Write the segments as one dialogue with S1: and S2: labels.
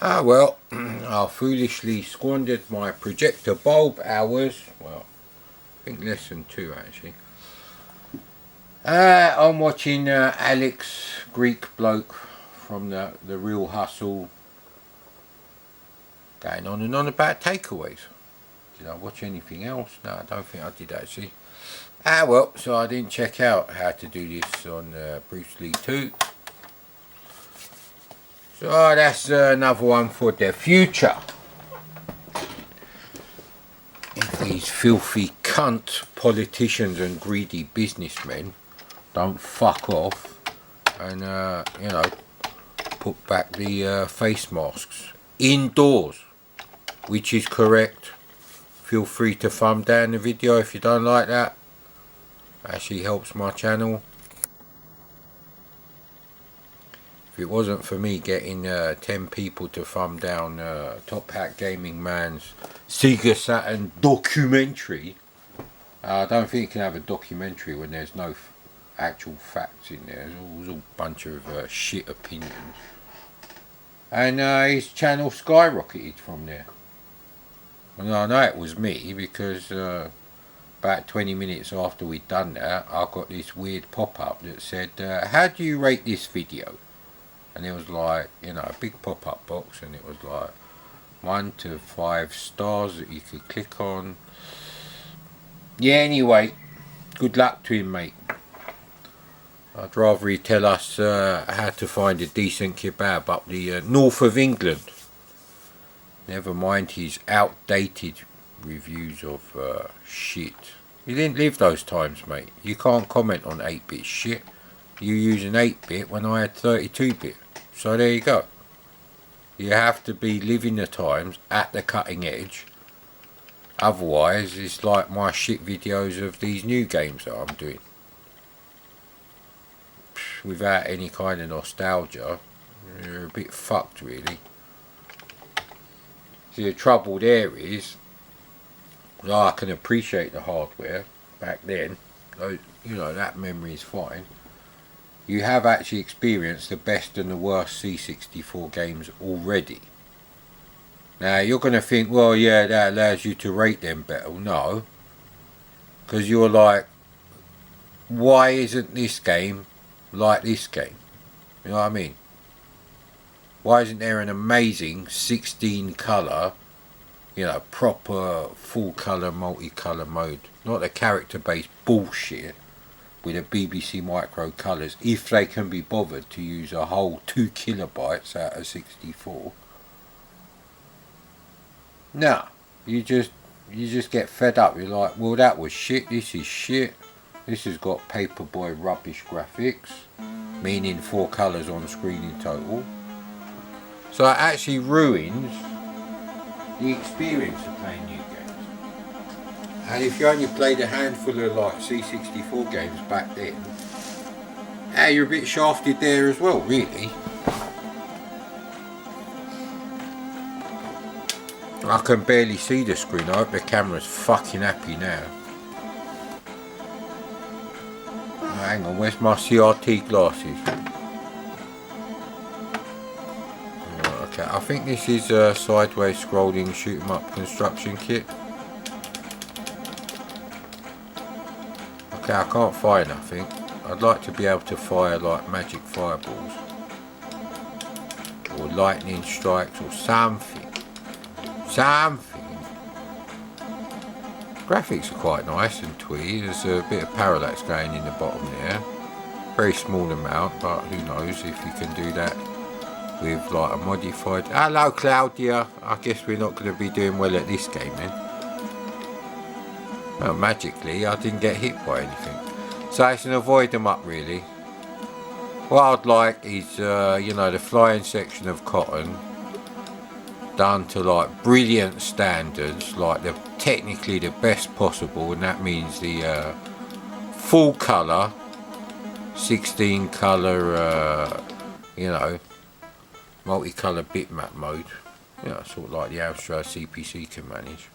S1: Ah well, I foolishly squandered my projector bulb hours, well, I think less than 2 actually. I'm watching Alex, Greek bloke from the Real Hustle, going on and on about takeaways. Did I watch anything else? No, I don't think I did actually. Ah well, so I didn't check out how to do this on Bruce Lee 2. So that's another one for the future. If these filthy cunt politicians and greedy businessmen don't fuck off and, put back the face masks indoors, which is correct. Feel free to thumb down the video if you don't like that. Actually helps my channel. If it wasn't for me getting 10 people to thumb down Top Hat Gaming Man's Sega Saturn documentary, I don't think you can have a documentary when there's no actual facts in there. There's all a bunch of shit opinions. And his channel skyrocketed from there. And I know it was me because about 20 minutes after we'd done that, I got this weird pop-up that said, how do you rate this video? And it was like, a big pop-up box, and it was like 1 to 5 stars that you could click on. Yeah, anyway, good luck to him, mate. I'd rather he tell us how to find a decent kebab up the north of England. Never mind his outdated reviews of shit. You didn't live those times, mate. You can't comment on 8-bit shit. You use an 8-bit when I had 32-bit. So there you go. You have to be living the times at the cutting edge. Otherwise, it's like my shit videos of these new games that I'm doing. Without any kind of nostalgia, you're a bit fucked, really. See, the trouble there is, I can appreciate the hardware back then. That memory is fine. You have actually experienced the best and the worst C64 games already. Now you're going to think, well, yeah, that allows you to rate them better. No, because you're like, why isn't this game like this game? You know what I mean? Why isn't there an amazing 16 colour, proper full colour multicolour mode? Not the character based bullshit with a BBC Micro colours, if they can be bothered to use a whole 2 kilobytes out of 64. No, you just get fed up. You're like, well, that was shit, this is shit. This has got paperboy rubbish graphics, meaning 4 colours on screen in total. So it actually ruins the experience of playing new games. And if you only played a handful of like C64 games back then, you're a bit shafted there as well, really. I can barely see the screen. I hope the camera's fucking happy now. Hang on, where's my CRT glasses? Okay, I think this is a sideways scrolling shoot 'em up construction kit. Okay, I can't fire nothing. I'd like to be able to fire like magic fireballs or lightning strikes or something. Graphics are quite nice and twee. There's a bit of parallax going in the bottom there. Very small amount, but who knows if you can do that with like a modified. Hello Claudia, I guess we're not going to be doing well at this game then. Well, magically I didn't get hit by anything, so it's an avoid 'em up really. What I'd like is the flying section of Cauldron done to like brilliant standards, like the technically the best possible, and that means the full colour 16 colour multicolour bitmap mode, sort of like the Amstrad CPC can manage.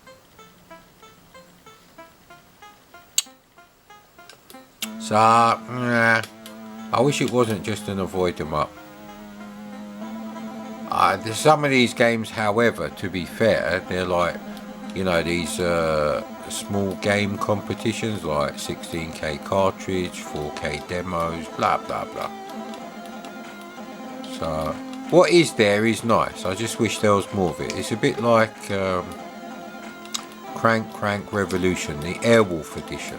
S1: So I wish it wasn't just an avoid 'em up. Some of these games, however, to be fair, they're like, you know, these small game competitions like 16k cartridge, 4k demos, blah blah blah. So what is there is nice. I just wish there was more of it. It's a bit like Crank Revolution, the Airwolf edition.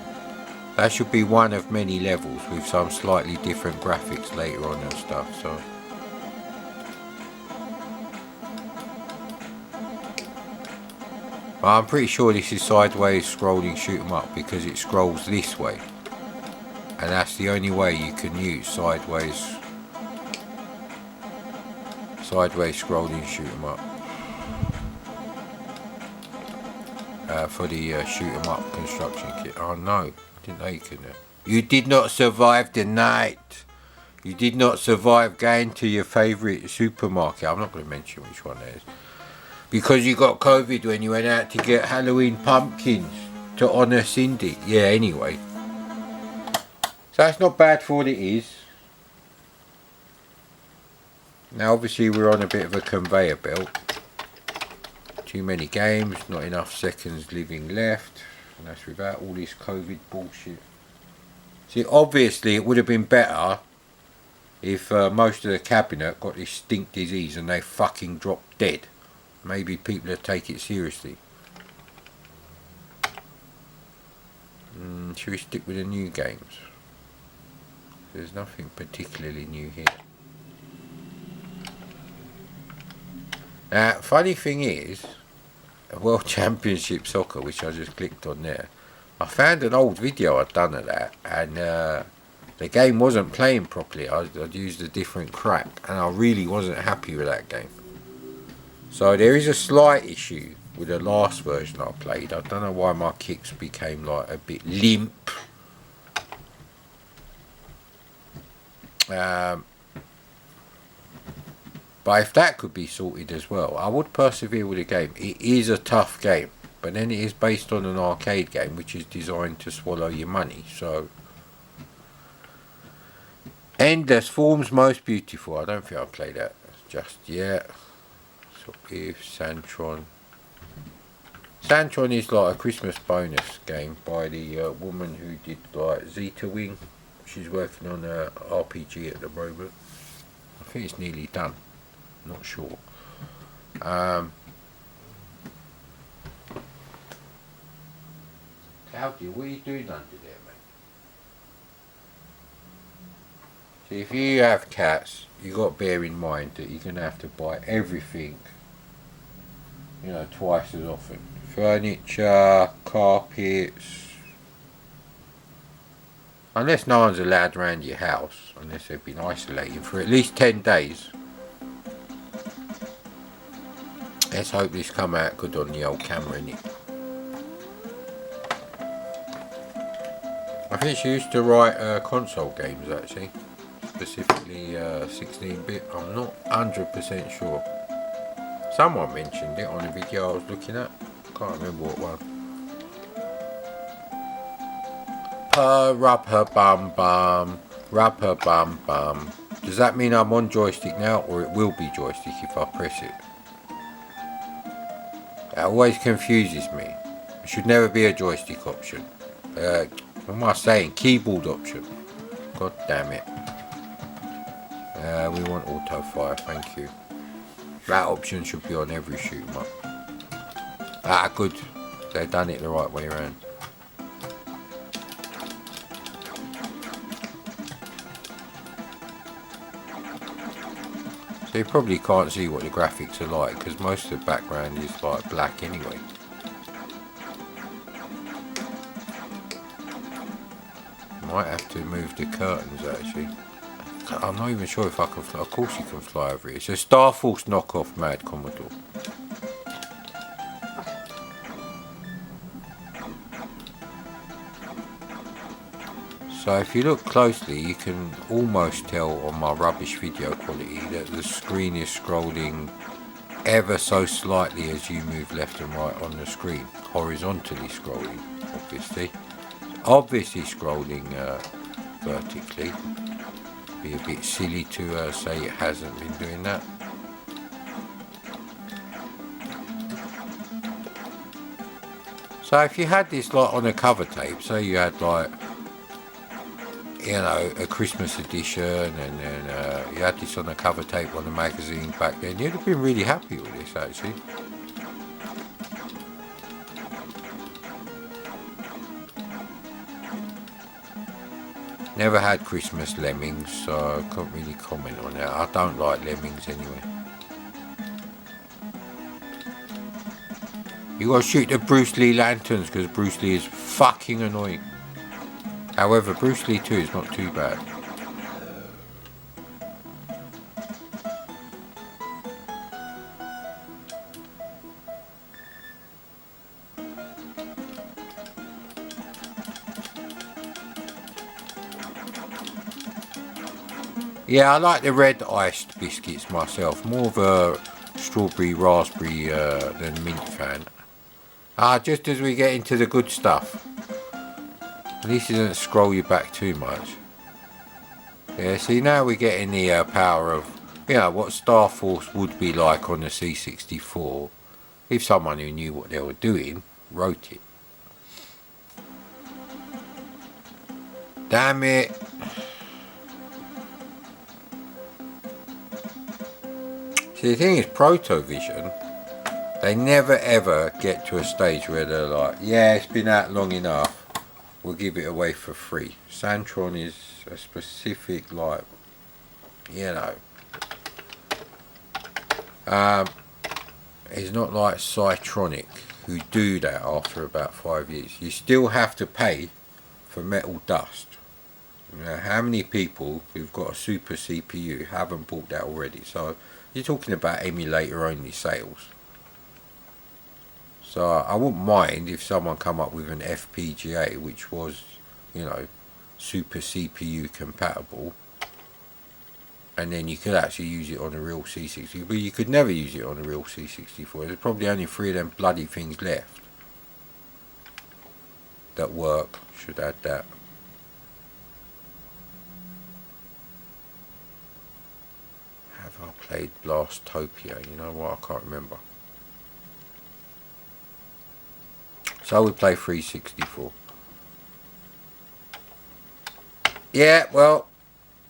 S1: That should be one of many levels with some slightly different graphics later on and stuff. So I'm pretty sure this is sideways scrolling shoot 'em up because it scrolls this way, and that's the only way you can use sideways scrolling shoot 'em up for the shoot 'em up construction kit. Oh no, didn't know you could. You did not survive the night. You did not survive going to your favourite supermarket. I'm not going to mention which one it is. Because you got COVID when you went out to get Halloween pumpkins to honour Cindy. Yeah, anyway. So that's not bad for what it is. Now obviously we're on a bit of a conveyor belt. Too many games, not enough seconds living left. And that's without all this COVID bullshit. See, obviously it would have been better if most of the cabinet got this stink disease and they fucking dropped dead. Maybe people would take it seriously. Should we stick with the new games? There's nothing particularly new here. Now, funny thing is, World Championship Soccer, which I just clicked on there, I found an old video I'd done of that, and the game wasn't playing properly. I'd used a different crack, and I really wasn't happy with that game. So there is a slight issue with the last version I played. I don't know why my kicks became like a bit limp. But if that could be sorted as well, I would persevere with the game. It is a tough game, but then it is based on an arcade game which is designed to swallow your money. So Endless Forms Most Beautiful. I don't think I'll play that just yet. If Santron is like a Christmas bonus game by the woman who did like Zeta Wing. She's working on a RPG at the moment. I think it's nearly done. Not sure. Claudia, what are you doing under there, mate? See, if you have cats, you got to bear in mind that you're gonna have to buy everything, you know, twice as often. Furniture, carpets. Unless no one's allowed around your house, unless they've been isolating for at least 10 days. Let's hope this come out good on the old camera, innit? I think she used to write console games actually, specifically 16-bit. I'm not 100% sure. Someone mentioned it on a video I was looking at. Can't remember what one. Rub her bum bum, rub her bum bum. Does that mean I'm on joystick now, or it will be joystick if I press it? That always confuses me. It should never be a joystick option. What am I saying? Keyboard option. God damn it. We want auto fire, thank you. That option should be on every shoot 'em up. Ah, good. They've done it the right way around. So you probably can't see what the graphics are like because most of the background is like black anyway. Might have to move the curtains actually. I'm not even sure if I can fly. Of course you can fly over it. It's a Star Force knockoff Mad Commodore. So if you look closely, you can almost tell on my rubbish video quality that the screen is scrolling ever so slightly as you move left and right on the screen. Horizontally scrolling, obviously. Obviously scrolling vertically. Be a bit silly to say it hasn't been doing that. So if you had this like on a cover tape, say you had like, you know, a Christmas edition, and then you had this on a cover tape on the magazine back then, you'd have been really happy with this actually. Never had Christmas lemmings, so I can't really comment on that. I don't like lemmings anyway. You gotta shoot the Bruce Lee lanterns because Bruce Lee is fucking annoying. However, Bruce Lee 2 is not too bad. Yeah, I like the red iced biscuits myself. More of a strawberry raspberry than mint fan. Just as we get into the good stuff. At least it doesn't scroll you back too much. Yeah, see now we're getting the power of, you know, what Star Force would be like on the C64 if someone who knew what they were doing wrote it. Damn it. See, the thing is, Protovision, they never ever get to a stage where they're like, yeah, it's been out long enough, we'll give it away for free. Santron is a specific, like, you know, it's not like Cytronic, who do that after about 5 years. You still have to pay for metal dust. You know, how many people who've got a super CPU haven't bought that already? So you're talking about emulator only sales. So I wouldn't mind if someone come up with an FPGA which was, you know, super CPU compatible, and then you could actually use it on a real C64, but you could never use it on a real C64. There's probably only 3 of them bloody things left that work. Should add that. Have I played Blastopia? You know what, I can't remember. So we play 364. Yeah, well,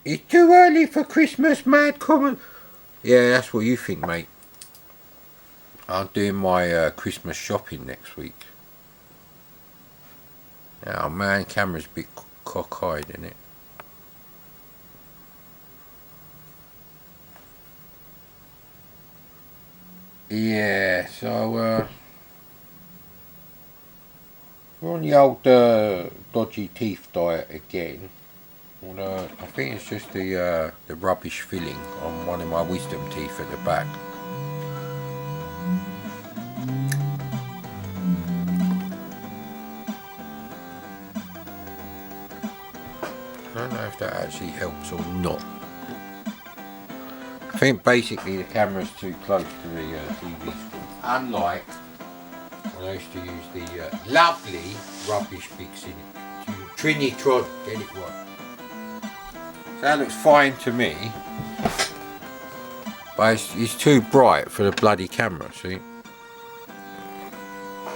S1: it's too early for Christmas, Mad Commodore. Yeah, that's what you think, mate. I'm doing my Christmas shopping next week. Oh man, camera's a bit cockeyed, isn't it? Yeah, so we're on the old dodgy teeth diet again. Although I think it's just the rubbish filling on one of my wisdom teeth at the back. I don't know if that actually helps or not. I think basically the camera's too close to the TV screen. Unlike when I used to use the lovely rubbish big Trinitron. Get it right. So that looks fine to me, but it's too bright for the bloody camera, see?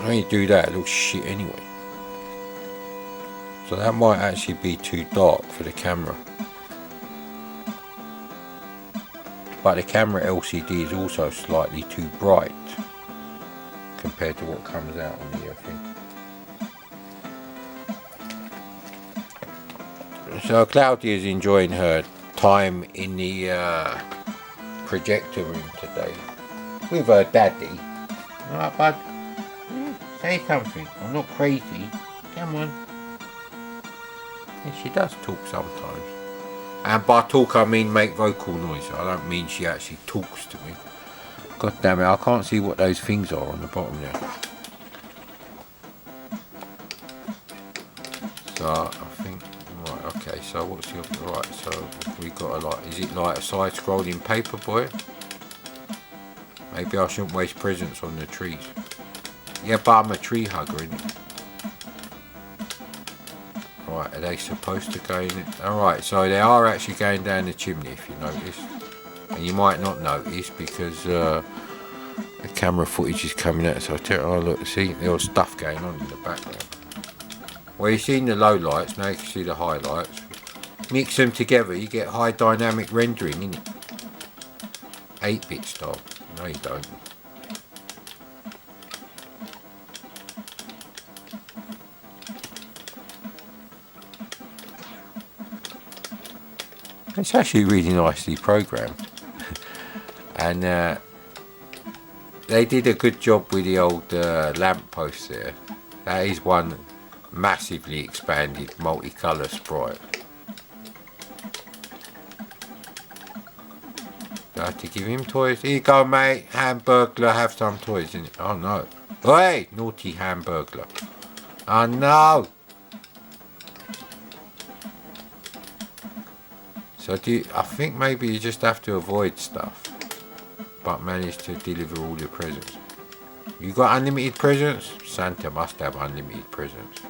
S1: When you do that, it looks shit anyway. So that might actually be too dark for the camera. But the camera LCD is also slightly too bright compared to what comes out on the thing. So Claudia is enjoying her time in the projector room today with her daddy. Alright, bud? Say something. I'm not crazy. Come on. Yeah, she does talk sometimes. And by talk I mean make vocal noise. I don't mean she actually talks to me. God damn it, I can't see what those things are on the bottom there. So I think, right, okay, so what's the other, right, so we got a lot, is it like a side scrolling paperboy? Maybe I shouldn't waste presents on the trees. Yeah, but I'm a tree hugger, innit? Right, are they supposed to go in it? Alright, so they are actually going down the chimney if you notice. And you might not notice because The camera footage is coming out, so I tell you, oh look, see, there was stuff going on in the background. Well, you've seen the low lights, now you can see the highlights. Mix them together, you get high dynamic rendering, innit? 8-bit style. No, you don't. It's actually really nicely programmed. And they did a good job with the old lamppost there. That is one massively expanded multicolour sprite. Do I have to give him toys? Here you go, mate. Hamburglar, have some toys in it. Oh no. Hey, naughty Hamburglar. Oh no. So I think maybe you just have to avoid stuff, but manage to deliver all your presents. You got unlimited presents? Santa must have unlimited presents.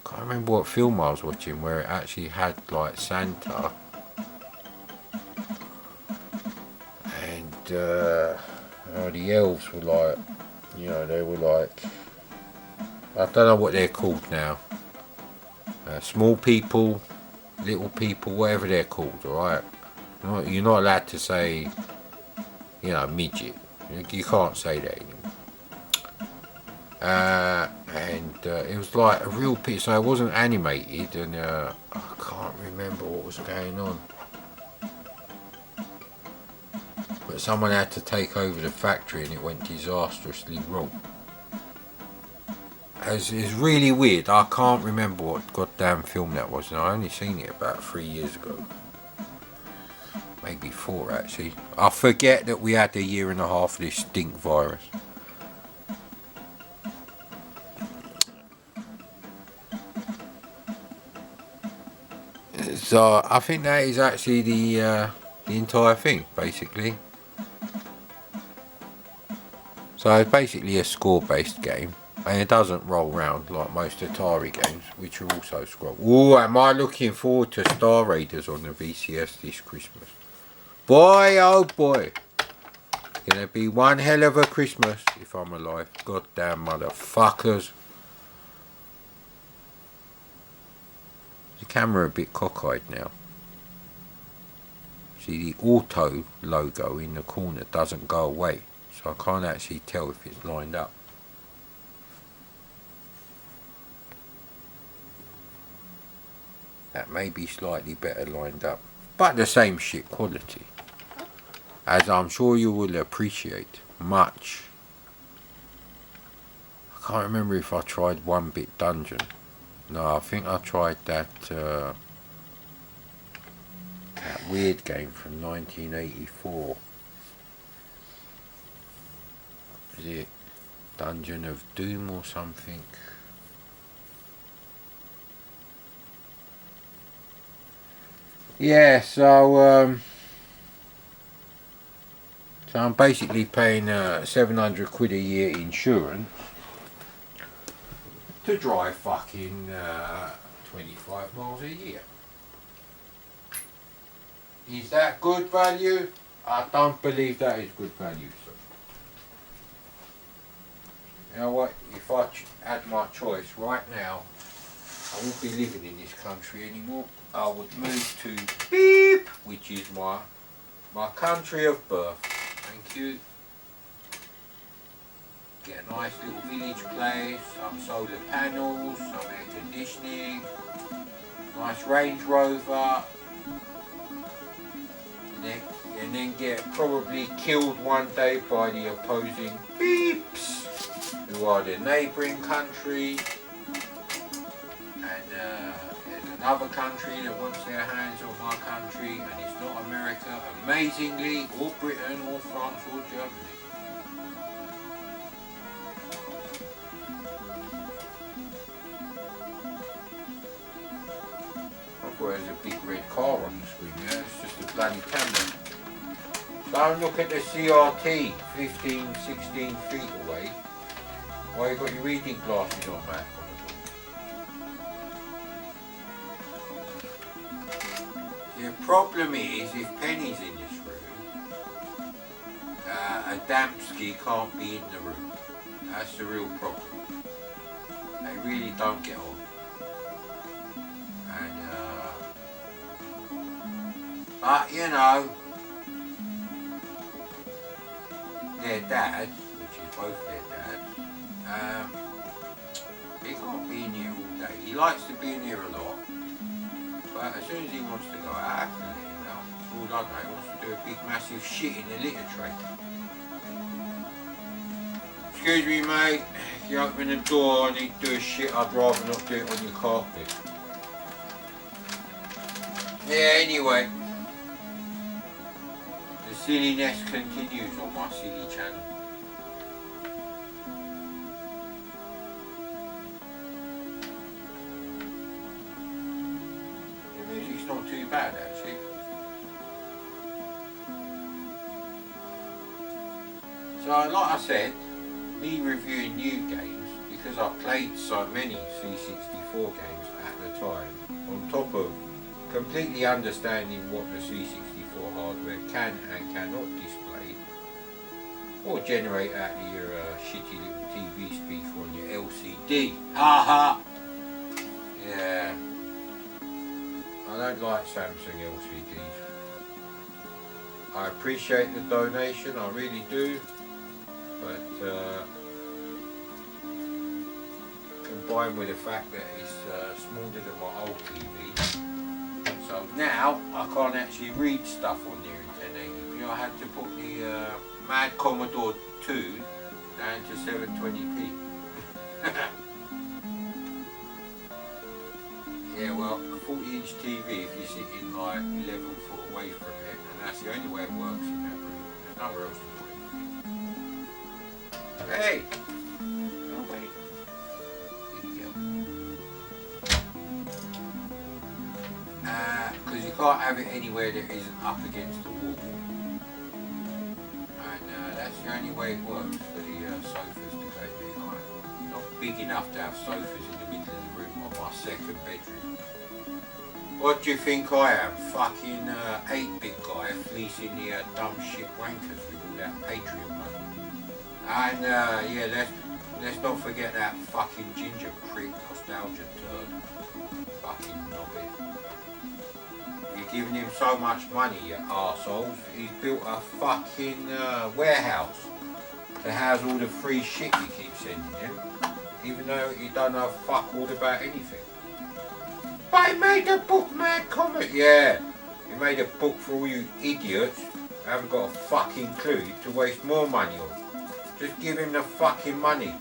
S1: Can't remember what film I was watching where it actually had like Santa and the elves were like, you know, they were like, I don't know what they're called now. Small people, little people, whatever they're called, alright? You're not allowed to say, you know, midget. You can't say that anymore. And it was like a real picture, so it wasn't animated, and I can't remember what was going on. But someone had to take over the factory and it went disastrously wrong. It's really weird. I can't remember what goddamn film that was, and I only seen it about 3 years ago. Maybe 4 actually. I forget that we had a year and a half of this stink virus. So I think that is actually the entire thing, basically. So it's basically a score-based game, and it doesn't roll round like most Atari games, which are also scroll. Oh, am I looking forward to Star Raiders on the VCS this Christmas? Boy, oh boy. Gonna be one hell of a Christmas if I'm alive. Goddamn motherfuckers. The camera a bit cockeyed now. See, the auto logo in the corner doesn't go away, so I can't actually tell if it's lined up. That may be slightly better lined up, but the same shit quality, as I'm sure you will appreciate much. I can't remember if I tried 1-Bit Dungeon. No, I think I tried that weird game from 1984. Is it Dungeon of Doom or something? Yeah, so I'm basically paying 700 quid a year insurance to drive fucking 25 miles a year. Is that good value? I don't believe that is good value, sir. You know what, if I had my choice right now, I wouldn't be living in this country anymore. I would move to beep, which is my country of birth. Thank you. Get a nice little village place, some solar panels, some air conditioning, nice Range Rover, and then get probably killed one day by the opposing beeps, who are the neighbouring country, and there's another country that wants their hands on my country, and it's not America, amazingly, or Britain, or France, or Germany. There's a big red car on the screen there, it's just a bloody camera. Don't look at the CRT 15, 16 feet away. Why you got your reading glasses on, man? The problem is, if Penny's in this room, Adamski can't be in the room. That's the real problem. They really don't get on. And, but you know, their dad, which is both their dads, he can't be in here all day. He likes to be in here a lot, but as soon as he wants to go out, I have to let him out. All I know, he wants to do a big massive shit in the litter tray. Excuse me mate, if you open the door and you do a shit, I'd rather not do it on your carpet. Yeah, anyway. The silliness continues on my silly channel. The music's not too bad actually. So like I said, me reviewing new games, because I played so many C64 games at the time, on top of completely understanding what the C64 hardware can and cannot display or generate out of your shitty little TV speaker on your LCD. Haha! Yeah. I don't like Samsung LCDs. I appreciate the donation, I really do, but combined with the fact that it's smaller than my old TV, so now I can't actually read stuff on there in 1080p. I had to put the madcommodore 2 down to 720p. Yeah, well, a 40-inch TV, if you're sitting like 11 foot away from it, and that's the only way it works in that room. There's nowhere else to put it. Hey! Oh wait. Because you can't have it anywhere that isn't up against the wall. And that's the only way it works for the sofas to go behind. Not big enough to have sofas in the middle of the room on my second bedroom. What do you think I am? Fucking 8-bit guy fleecing the dumb shit wankers with all that Patreon money. And yeah, let's not forget that fucking ginger prick nostalgia turd. Fucking knobhead. You're giving him so much money, you arseholes. He's built a fucking warehouse to house all the free shit you keep sending him, even though you don't know fuck all about anything. But he made a book, Mad Comet. Yeah, he made a book for all you idiots who haven't got a fucking clue to waste more money on. Just give him the fucking money.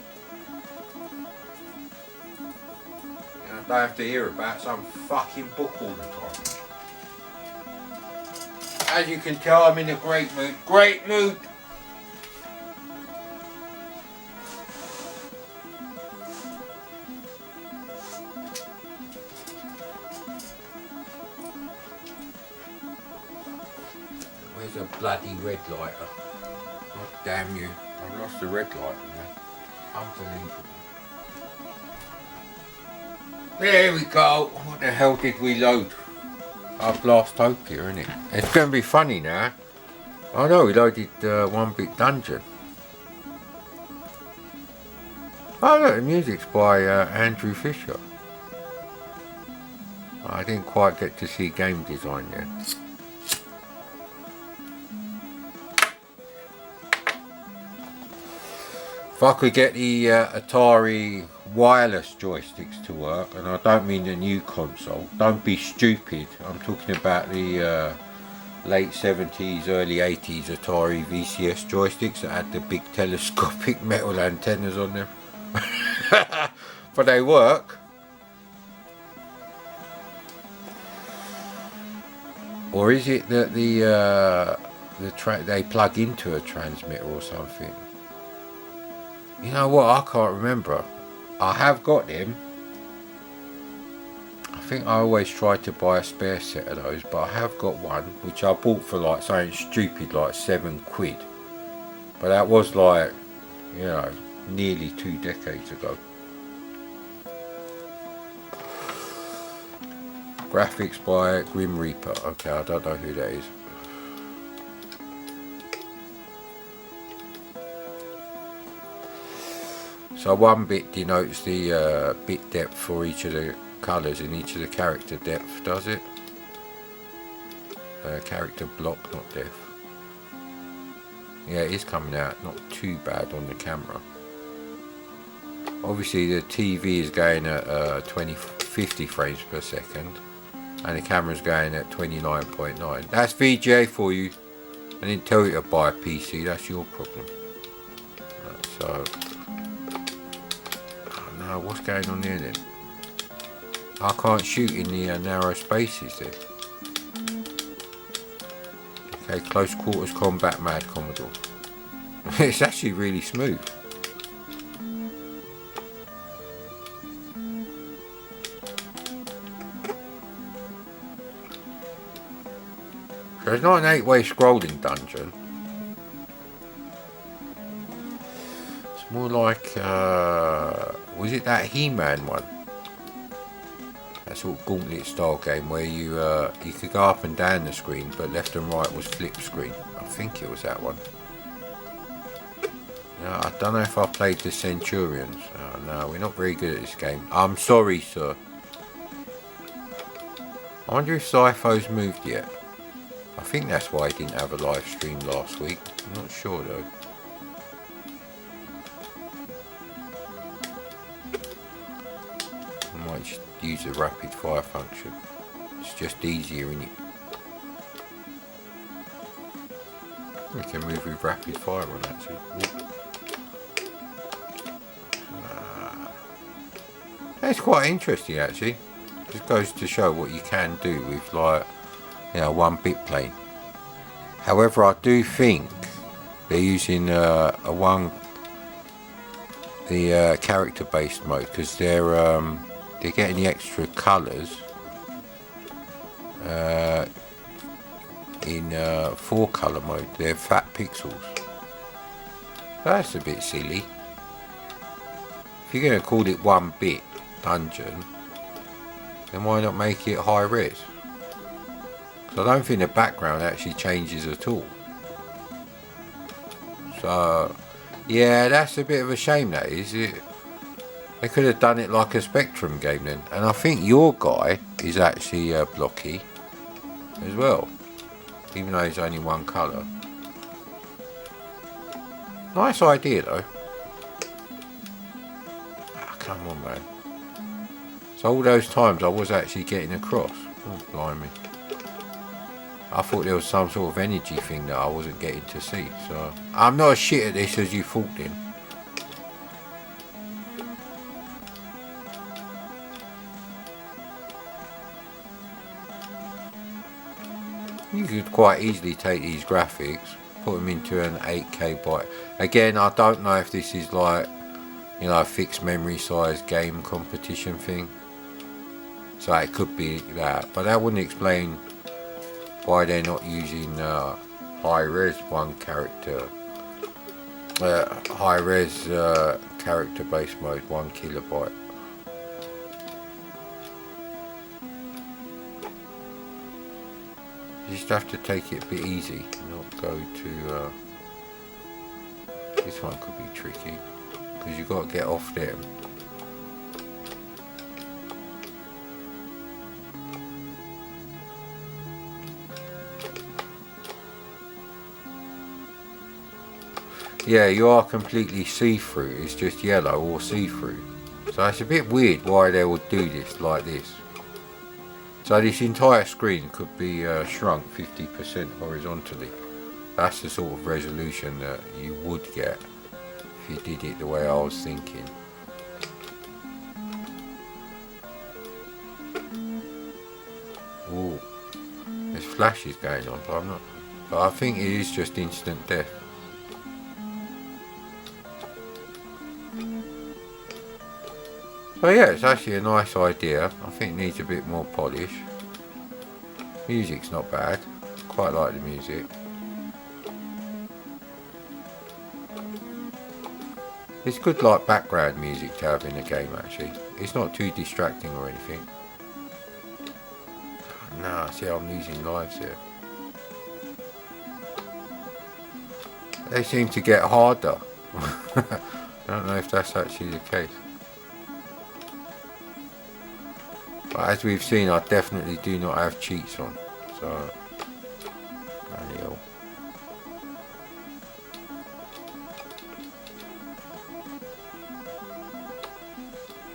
S1: You know, don't have to hear about some fucking book all the time. As you can tell, I'm in a great mood. Great mood! Where's a bloody red lighter? God damn you. I've lost the red lighter now. Unbelievable. There we go. What the hell did we load? Our Blastopia, isn't it? It's going to be funny now. I know we loaded 1-bit dungeon. Oh look, the music's by Andrew Fisher. I didn't quite get to see game design there. If I could get the Atari wireless joysticks to work, and I don't mean the new console, don't be stupid, I'm talking about the late 70s, early 80s Atari VCS joysticks that had the big telescopic metal antennas on them. But they work. Or is it that they plug into a transmitter or something? You know what, I can't remember. I have got them. I think I always try to buy a spare set of those, but I have got one which I bought for like something stupid like £7. But that was like, you know, nearly 2 decades ago. Graphics by Grim Reaper. Okay, I don't know who that is. So 1 bit denotes the bit depth for each of the colours in each of the character depth, does it? Character block, not depth. Yeah, it is coming out not too bad on the camera. Obviously the TV is going at 50 frames per second and the camera is going at 29.9. That's VGA for you. I didn't tell you to buy a PC, that's your problem. Right, so, oh no, what's going on there then? I can't shoot in the narrow spaces then. Okay, close quarters combat, Mad Commodore. It's actually really smooth. So it's not an 8-way scrolling dungeon. It's more like, was it that He-Man one? That sort of gauntlet style game where you could go up and down the screen, but left and right was flip screen. I think it was that one. No, I don't know if I played the Centurions. Oh, no, we're not very good at this game. I'm sorry, sir. I wonder if Zypho's moved yet. I think that's why I didn't have a live stream last week. I'm not sure though. I might just use the rapid fire function. It's just easier, isn't it? We can move with rapid fire on actually. That's quite interesting actually. Just goes to show what you can do with like, you know, 1-bit playing. However, I do think they're using the character-based mode because they're getting the extra colours in 4-colour mode. They're fat pixels. That's a bit silly. If you're going to call it 1-bit dungeon, then why not make it high res? So I don't think the background actually changes at all. So yeah, that's a bit of a shame, that is. They could have done it like a Spectrum game then. And I think your guy is actually blocky as well, even though he's only 1 colour. Nice idea though. Ah, come on man. So all those times I was actually getting across. Oh blimey. I thought there was some sort of energy thing that I wasn't getting to see, so I'm not as shit at this as you thought then. You could quite easily take these graphics, put them into an 8K byte. Again, I don't know if this is like, you know, a fixed memory size game competition thing. So it could be that, but that wouldn't explain why they're not using high-res high-res character-based mode, 1 kilobyte. You just have to take it a bit easy, not go to. This one could be tricky because you've got to get off them. Yeah, you are completely see-through, it's just yellow or see-through. So it's a bit weird why they would do this like this. So this entire screen could be shrunk 50% horizontally. That's the sort of resolution that you would get if you did it the way I was thinking. Ooh, there's flashes going on, but I think it is just instant death. So yeah, it's actually a nice idea. I think it needs a bit more polish. Music's not bad. Quite like the music. It's good like background music to have in a game actually. It's not too distracting or anything. No, see, I'm losing lives here. They seem to get harder. I don't know if that's actually the case. But as we've seen, I definitely do not have cheats on. So, anyhow.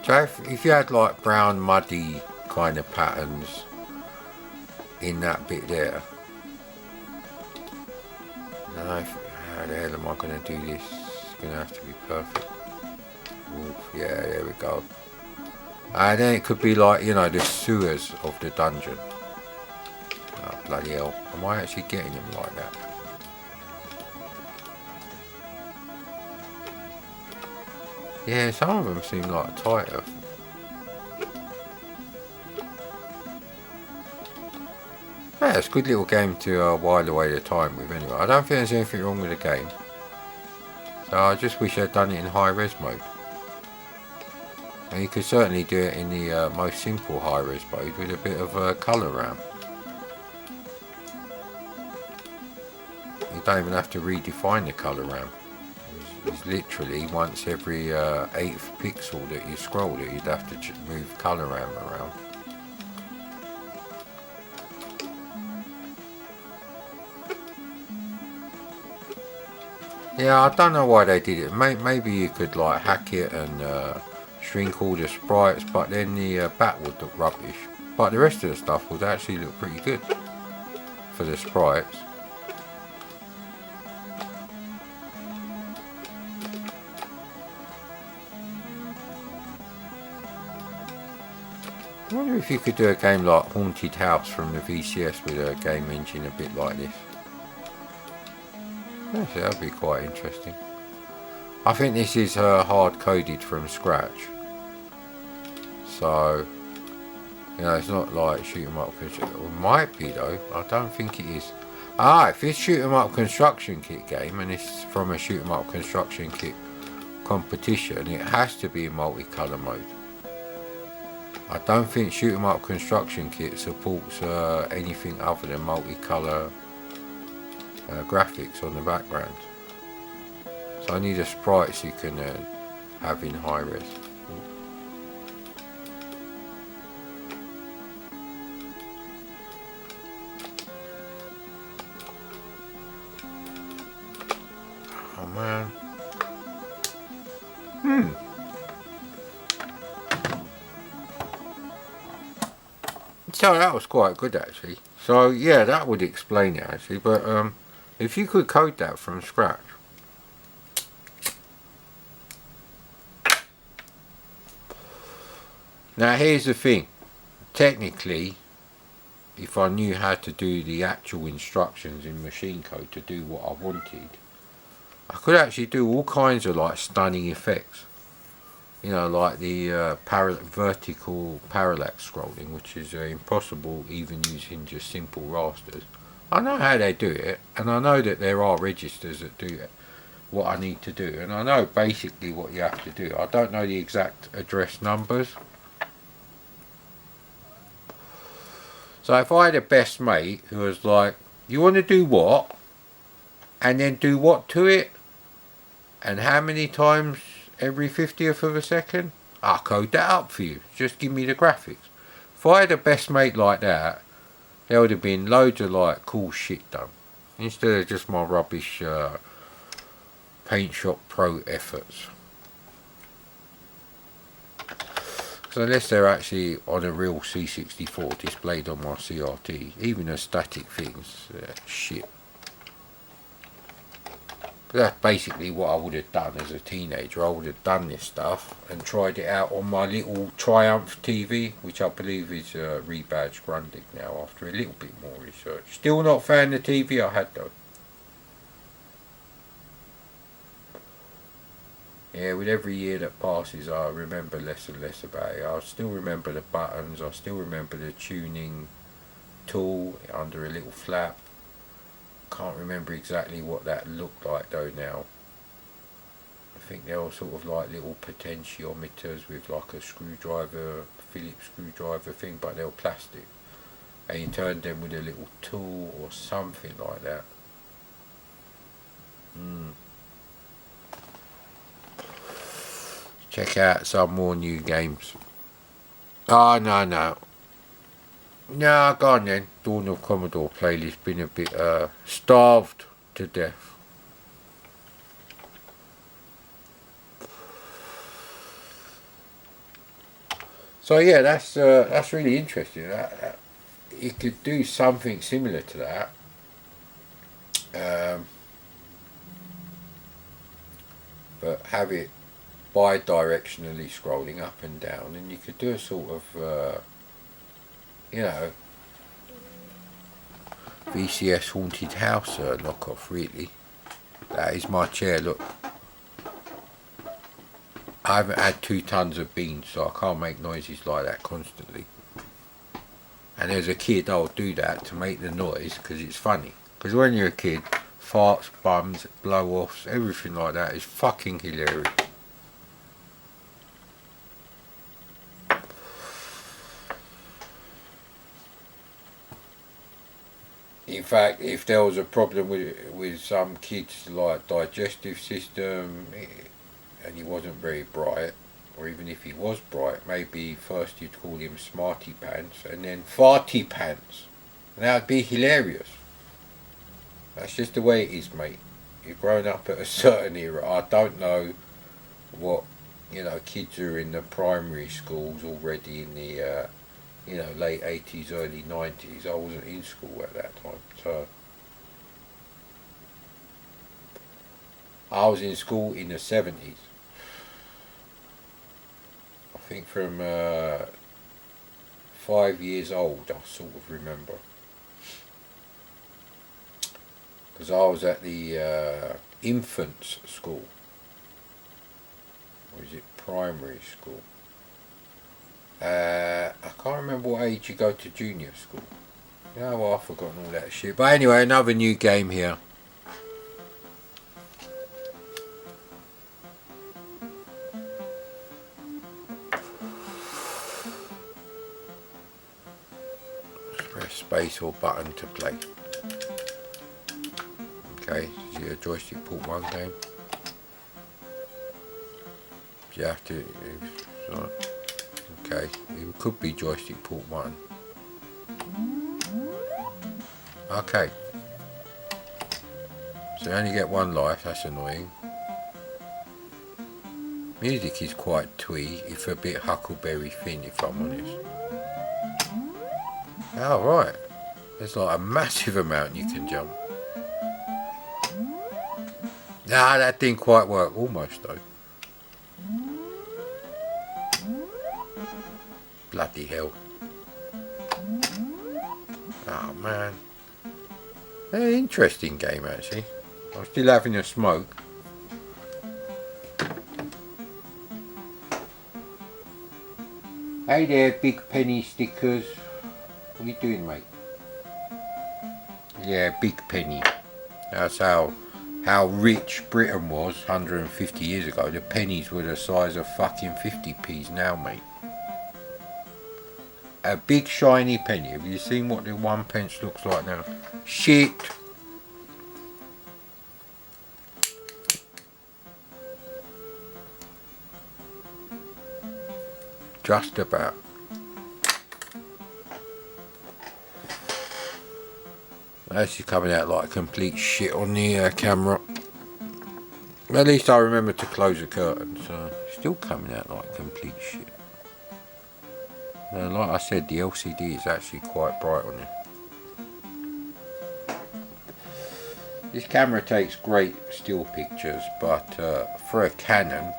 S1: So if you had like brown muddy kind of patterns in that bit there, how the hell am I going to do this? It's going to have to be perfect. Ooh, yeah, there we go. And then it could be like, you know, the sewers of the dungeon. Oh, bloody hell. Am I actually getting them like that? Yeah, some of them seem like tighter. Yeah, it's a good little game to while away the time with anyway. I don't think there's anything wrong with the game. So I just wish I'd done it in high res mode. And you could certainly do it in the most simple high res mode with a bit of colour around. You don't even have to redefine the colour ramp. It's literally once every 8th pixel that you scroll that you'd have to move colour ramp around. Yeah, I don't know why they did it. Maybe you could like hack it and shrink all the sprites, but then the bat would look rubbish. But the rest of the stuff would actually look pretty good for the sprites. I wonder if you could do a game like Haunted House from the VCS with a game engine a bit like this. Actually, that'd be quite interesting. I think this is hard coded from scratch. So, you know, it's not like shoot 'em up. It might be though. I don't think it is. Ah, if it's shoot 'em up construction kit game and it's from a shoot 'em up construction kit competition, it has to be in multicolour mode. I don't think shoot 'em up construction kit supports anything other than multicolour graphics on the background. So I need a sprites you can have in high res. Oh man. So that was quite good actually. So yeah, that would explain it actually. But if you could code that from scratch. Now here's the thing. Technically, if I knew how to do the actual instructions in machine code to do what I wanted, I could actually do all kinds of like stunning effects. You know, like the vertical parallax scrolling, which is impossible even using just simple rasters. I know how they do it, and I know that there are registers that do it, what I need to do, and I know basically what you have to do. I don't know the exact address numbers. So if I had a best mate who was like, you want to do what? And then do what to it? And how many times every 50th of a second? I'll code that up for you. Just give me the graphics. If I had a best mate like that, there would have been loads of like cool shit done. Instead of just my rubbish Paint Shop Pro efforts. So unless they're actually on a real C64 displayed on my CRT, even the static things, shit. But that's basically what I would have done as a teenager. I would have done this stuff and tried it out on my little Triumph TV, which I believe is rebadged Grundig now after a little bit more research. Still not found the TV I had though. Yeah, with every year that passes I remember less and less about it. I still remember the buttons, I still remember the tuning tool under a little flap. Can't remember exactly what that looked like though now. I think they were sort of like little potentiometers with like a screwdriver, Phillips screwdriver thing, but they were plastic. and you turn them with a little tool or something like that. Check out some more new games. Oh, no. No, go on then. Dawn of Commodore playlist been a bit starved to death. So yeah, that's really interesting. You could do something similar to that. But have it bi-directionally scrolling up and down, and you could do a sort of, VCS Haunted House knockoff, really. That is my chair, look. I haven't had 2 tons of beans, so I can't make noises like that constantly. And as a kid, I'll do that to make the noise, because it's funny. Because when you're a kid, farts, bums, blow-offs, everything like that is fucking hilarious. In fact, if there was a problem with some kids' like digestive system, and he wasn't very bright, or even if he was bright, maybe first you'd call him Smarty Pants and then Farty Pants, and that would be hilarious. That's just the way it is, mate. You've grown up at a certain era. I don't know what kids who are in the primary schools already in the late 80s, early 90s. I wasn't in school at that time, so I was in school in the 70s. I think from 5 years old, I sort of remember. Because I was at the infants school. Or is it primary school? I can't remember what age you go to junior school. Well, I've forgotten all that shit. But anyway, another new game here. Press space or button to play. Okay, is it a joystick port 1 game? You have to. Okay, it could be joystick port 1. Okay. So you only get 1 life, that's annoying. Music is quite twee, if a bit Huckleberry Finn, if I'm honest. Oh, right. There's like a massive amount you can jump. Nah, that didn't quite work. Almost, though. Bloody hell. Oh, man. Very interesting game, actually. I'm still having a smoke. Hey there, big penny stickers. What are you doing, mate? Yeah, big penny. That's how rich Britain was 150 years ago. The pennies were the size of fucking 50p's now, mate. A big shiny penny. Have you seen what the 1 pence looks like now? Shit. Just about. This is coming out like complete shit on the camera. At least I remember to close the curtains. Still coming out like complete shit. Like I said, the LCD is actually quite bright on it. This camera takes great still pictures, but for a Canon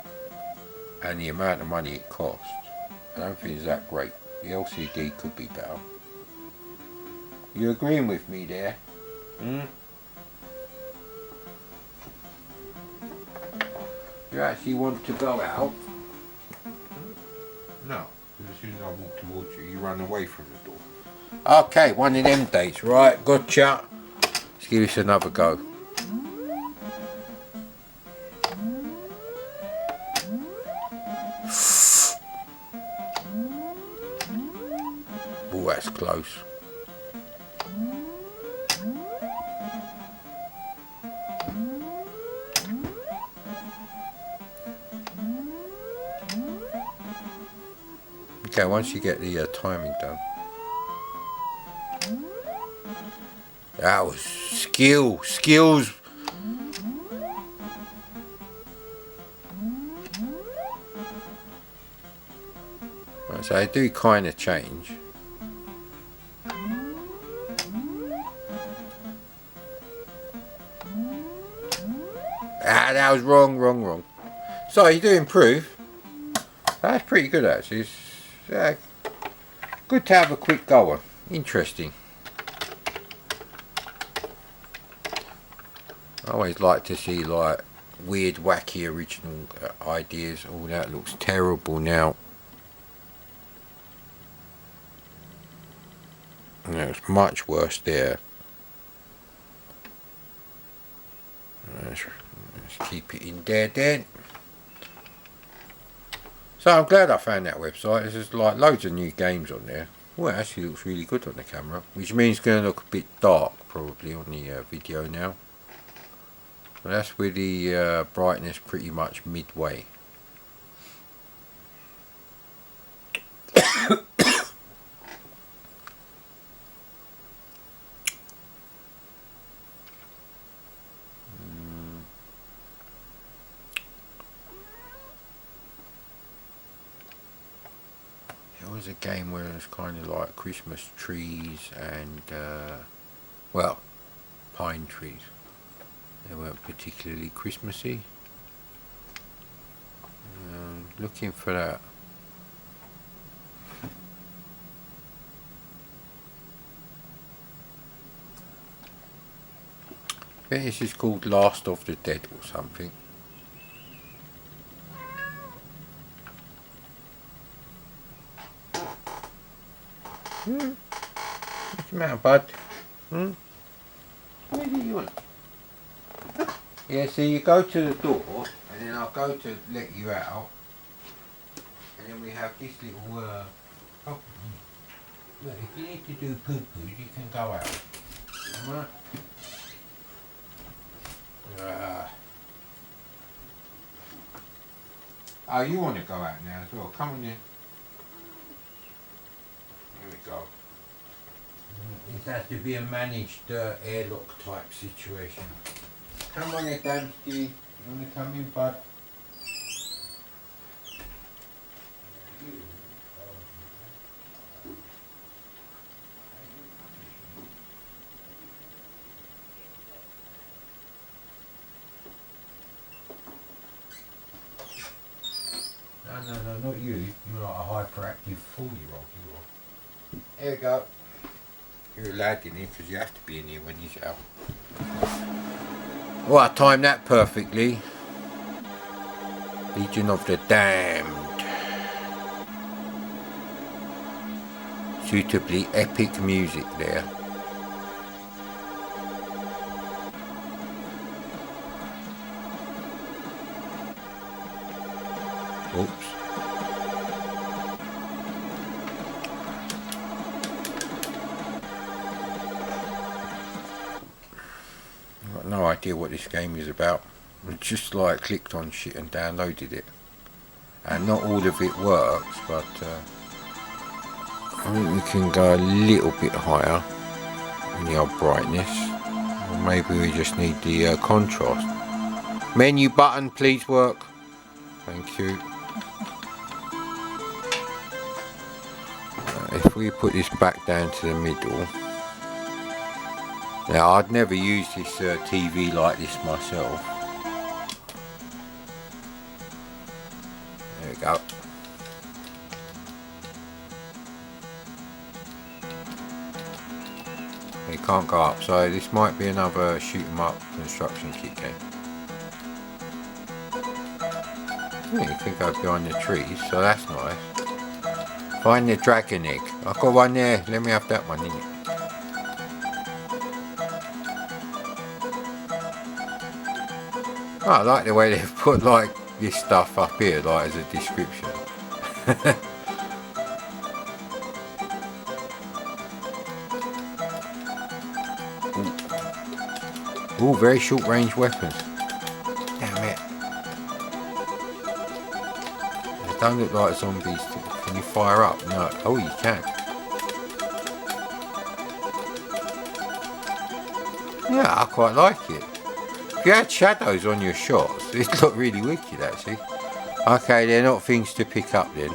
S1: and the amount of money it costs, I don't think it's that great. The LCD could be better. You agreeing with me there? You actually want to go out? No. As soon as I walk towards you, you run away from the door. Okay, one of them dates, right? Gotcha. Let's give this another go. Oh, that's close. okay once you get the timing done. That was skills. Right, so they do kind of change. That was wrong. So you do improve. That's pretty good actually. It's good to have a quick go on. Interesting. I always like to see like weird, wacky, original ideas. Oh, that looks terrible now. No, it's much worse there. Let's keep it in there then. So I'm glad I found that website. There's like loads of new games on there. Well, it actually looks really good on the camera, which means it's going to look a bit dark probably on the video now. But that's with the brightness pretty much midway. There was a game where it was kind of like Christmas trees and well, pine trees. They weren't particularly Christmassy. Looking for that. I think this is called Last of the Dead or something. What's the matter, bud? What do you want? Yeah, so you go to the door, and then I'll go to let you out, and then we have this little look, if you need to do poo-poo, you can go out. Alright? Oh, you want to go out now as well? Come on then. Here we go. This has to be a managed airlock type situation. Come on here, Damsky. You want to come in, bud? No, not you. You're like a hyperactive 4-year-old. You are. Here we go. You're allowed in here because you have to be in here when he's out. Well, I timed that perfectly. Legion of the Damned. Suitably epic music there. Oops. I've got no idea what this game is about. I just like clicked on shit and downloaded it. And not all of it works, but I think we can go a little bit higher in the old brightness. Or maybe we just need the contrast. Menu button, please work. Thank you. If we put this back down to the middle. Now I'd never use this TV like this myself. There we go. It can't go up, so this might be another shoot 'em up construction kit game. Yeah, you can go behind the trees, so that's nice. Find the dragon egg. I've got one there. Let me have that one, innit? Oh, I like the way they've put like this stuff up here, like as a description. Ooh, very short range weapons. Damn it. don't look like zombies. Can you fire up? No. Oh, you can. Yeah, I quite like it. If you had shadows on your shots, it looked really wicked actually. Okay, they're not things to pick up then.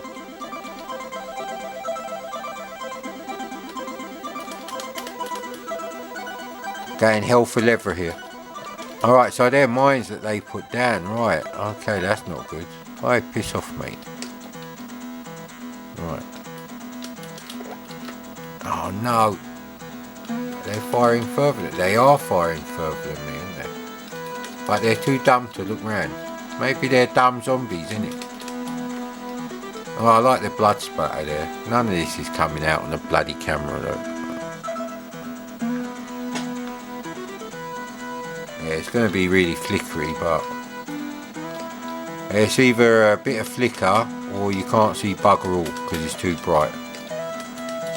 S1: Going hell for leather here. Alright, so they're mines that they put down. Right, okay, that's not good. Alright, piss off, mate. Right. Oh no. They're firing further. They are firing further than me, aren't they? But they're too dumb to look round. Maybe they're dumb zombies, innit? Oh, I like the blood spatter there. None of this is coming out on the bloody camera though. Yeah, it's going to be really flickery, but it's either a bit of flicker or you can't see bugger all because it's too bright.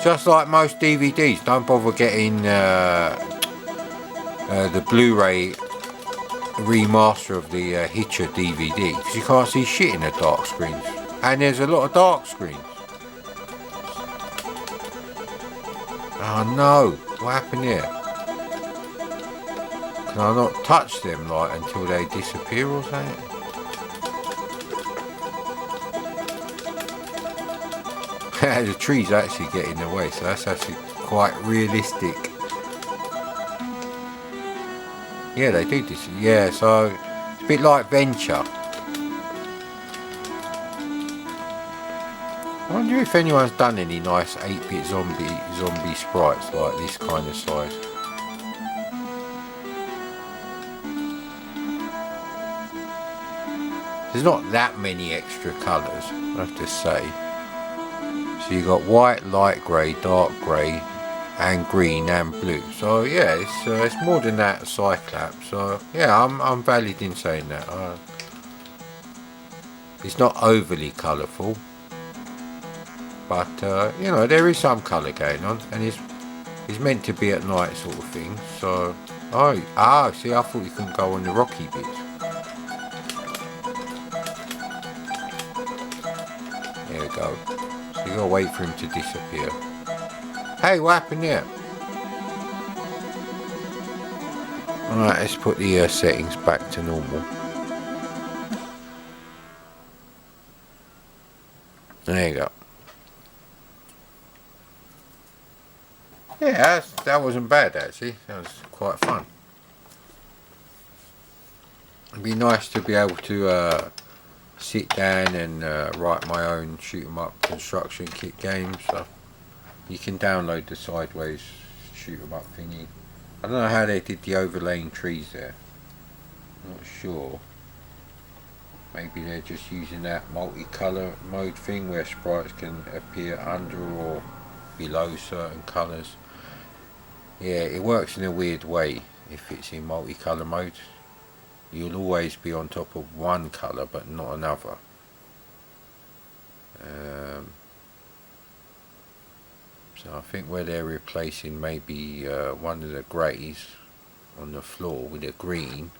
S1: Just like most DVDs, don't bother getting the Blu-ray remaster of the Hitcher DVD because you can't see shit in the dark screens. And there's a lot of dark screens. Oh no, what happened here? Can I not touch them like until they disappear or something? The trees actually get in the way, so that's actually quite realistic. Yeah, they do this. Yeah, so it's a bit like Venture. I wonder if anyone's done any nice 8-bit zombie sprites like this kind of size. There's not that many extra colours, I have to say. So you got white, light grey, dark grey, and green and blue. So yeah, it's more than that Cyclops. So yeah, I'm valid in saying that. It's not overly colourful, but you know, there is some colour going on, and it's meant to be at night sort of thing. So see, I thought you couldn't go on the rocky bits. There we go. So you gotta wait for him to disappear. Hey, what happened there? Alright, let's put the settings back to normal. There you go. Yeah, that wasn't bad actually. That was quite fun. It'd be nice to be able to sit down and write my own shoot 'em up construction kit games. So you can download the sideways shoot 'em up thingy. I don't know how they did the overlaying trees there. Not sure. Maybe they're just using that multicolour mode thing where sprites can appear under or below certain colours. Yeah, it works in a weird way if it's in multicolour mode. You'll always be on top of one colour but not another. So I think where they're replacing maybe one of the greys on the floor with a green.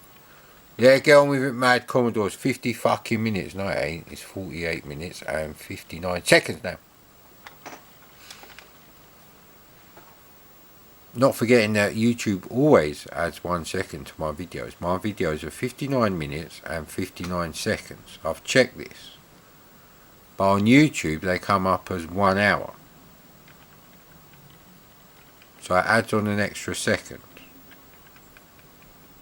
S1: Yeah, get on with it, Mad Commodore. It's 50 fucking minutes. No, it ain't. It's 48 minutes and 59 seconds now. Not forgetting that YouTube always adds 1 second to my videos. My videos are 59 minutes and 59 seconds. I've checked this. But on YouTube they come up as 1 hour. So it adds on an extra second.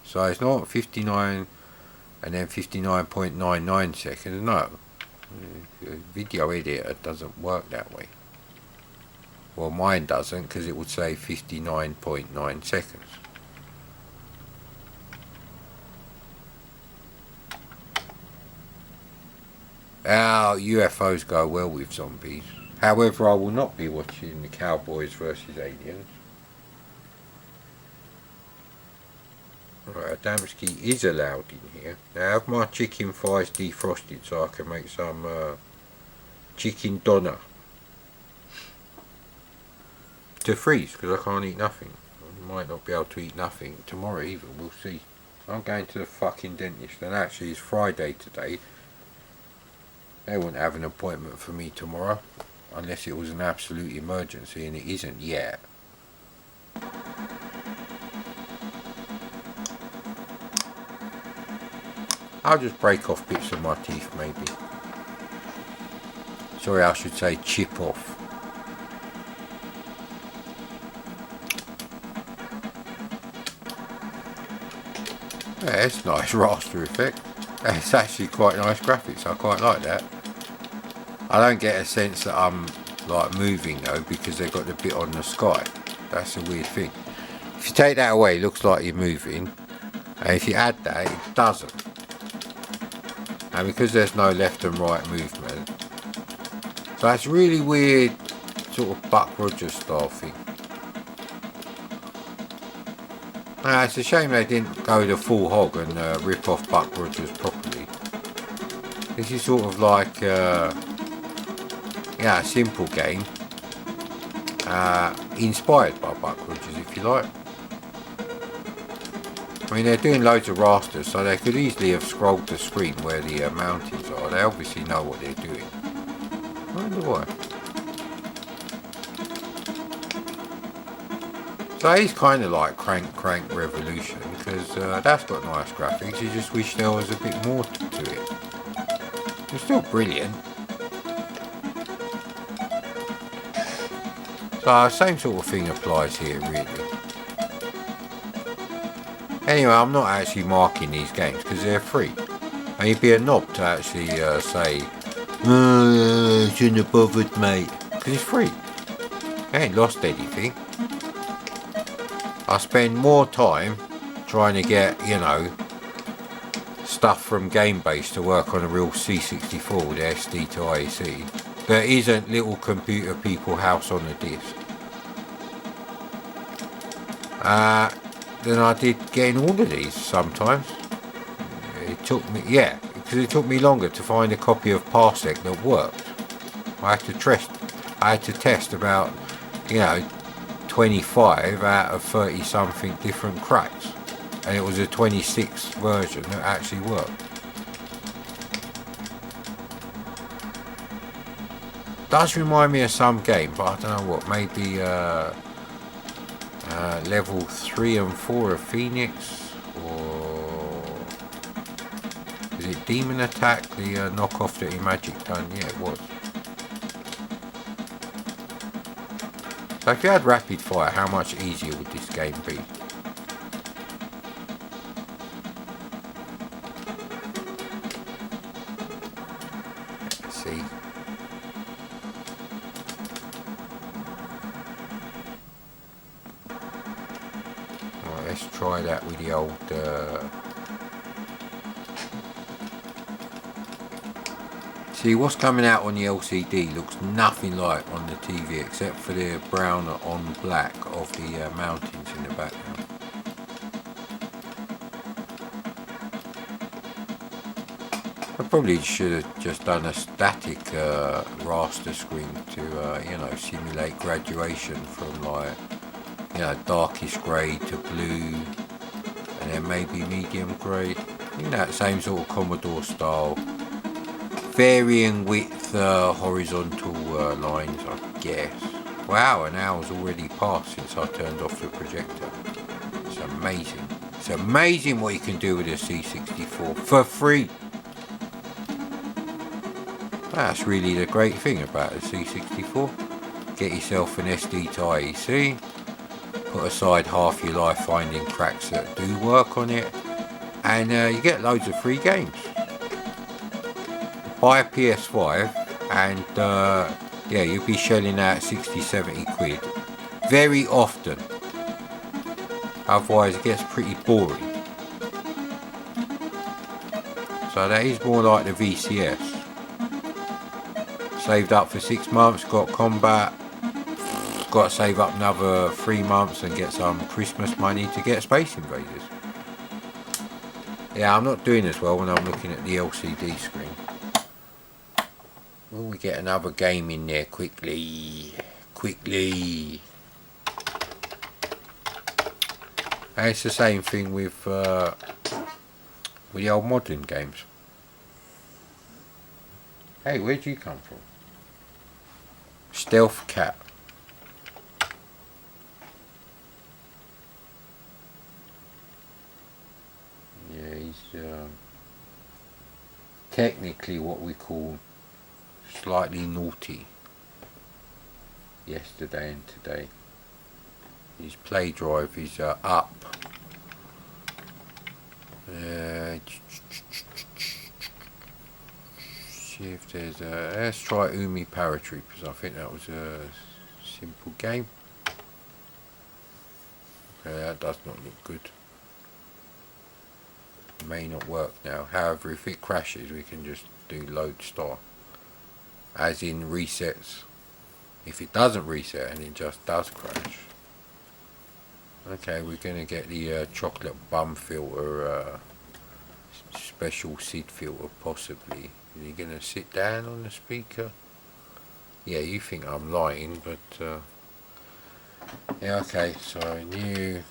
S1: So it's not 59 and then 59.99 seconds. No. The video editor doesn't work that way. Well, mine doesn't, because it would say 59.9 seconds. Our UFOs go well with zombies. However, I will not be watching the Cowboys versus Aliens. Right, Adamski is allowed in here. Now I have my chicken thighs defrosted so I can make some chicken doner to freeze, because I can't eat nothing. I might not be able to eat nothing tomorrow either, we'll see. I'm going to the fucking dentist, and actually it's Friday today. They wouldn't have an appointment for me tomorrow unless it was an absolute emergency, and it isn't yet. I'll just break off bits of my teeth maybe. Sorry, I should say chip off. Yeah, it's nice raster effect. It's actually quite nice graphics. I quite like that. I don't get a sense that I'm like moving though, because they've got the bit on the sky. That's a weird thing. If you take that away, it looks like you're moving, and if you add that, it doesn't. And because there's no left and right movement, so that's really weird, sort of Buck Rogers style thing. It's a shame they didn't go the full hog and rip off Buck Rogers properly. This is sort of like a simple game, inspired by Buck Rogers, if you like. I mean, they're doing loads of rasters, so they could easily have scrolled the screen where the mountains are. They obviously know what they're doing. I wonder why. So it's kind of like Crank Revolution, because that's got nice graphics. You just wish there was a bit more to it. It's still brilliant. So same sort of thing applies here, really. Anyway, I'm not actually marking these games because they're free. And you'd be a knob to actually say, shouldn't have bothered, mate. Because it's free. I ain't lost anything. I spend more time trying to get, stuff from Gamebase to work on a real C64 with SD to IEC. There isn't little computer people house on a disc. Than I did getting all of these sometimes. It took me, because it took me longer to find a copy of Parsec that worked. I had to test about, 25 out of 30 something different cracks. And it was a 26th version that actually worked. Does remind me of some game, but I don't know what, maybe level 3 and 4 of Phoenix, or is it Demon Attack, the knockoff that Magic done? Yeah, it was. So if you had rapid fire, how much easier would this game be? Let's see. Let's try that with the old See, what's coming out on the LCD looks nothing like on the TV except for the brown on black of the mountains in the background. I probably should have just done a static raster screen to simulate graduation from like darkish grey to blue, and then maybe medium grey. That same sort of Commodore style, varying width horizontal lines, I guess. Wow, an hour's already passed since I turned off the projector. It's amazing. It's amazing what you can do with a C64 for free. That's really the great thing about a C64. Get yourself an SD to IEC. Put aside half your life finding cracks that do work on it, and you get loads of free games. Buy a PS5 and you'll be shelling out 60-70 quid very often, otherwise it gets pretty boring. So that is more like the VCS. Saved up for 6 months, got combat, got to save up another 3 months and get some Christmas money to get Space Invaders. Yeah, I'm not doing as well when I'm looking at the LCD screen. Will we get another game in there quickly? Quickly! And it's the same thing with the old modern games. Hey, where'd you come from? Stealth cat. Yeah, he's technically what we call slightly naughty. Yesterday and today. His play drive is up. See if there's a. Let's try Umi Paratroopers. I think that was a simple game. Okay, that does not look good. May not work now. However, if it crashes, we can just do load star. As in resets. If it doesn't reset and it just does crash. Okay, we're going to get the chocolate bum filter, special SID filter possibly. Is he going to sit down on the speaker? Yeah, you think I'm lying, but yeah, okay, so new.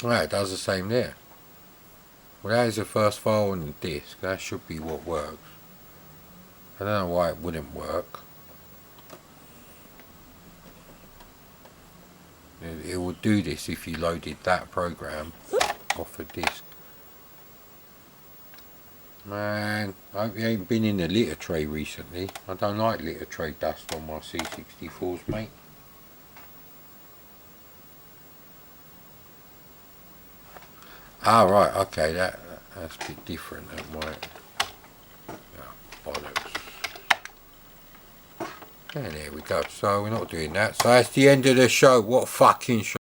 S1: Right, it does the same there. Well, that is the first file on the disk. That should be what works. I don't know why it wouldn't work. It would do this if you loaded that program off a disk. Man, I hope you ain't been in the litter tray recently. I don't like litter tray dust on my C64s, mate. Ah, right, okay, that's a bit different. That might. Oh, bollocks. And there we go. So we're not doing that. So that's the end of the show. What fucking show.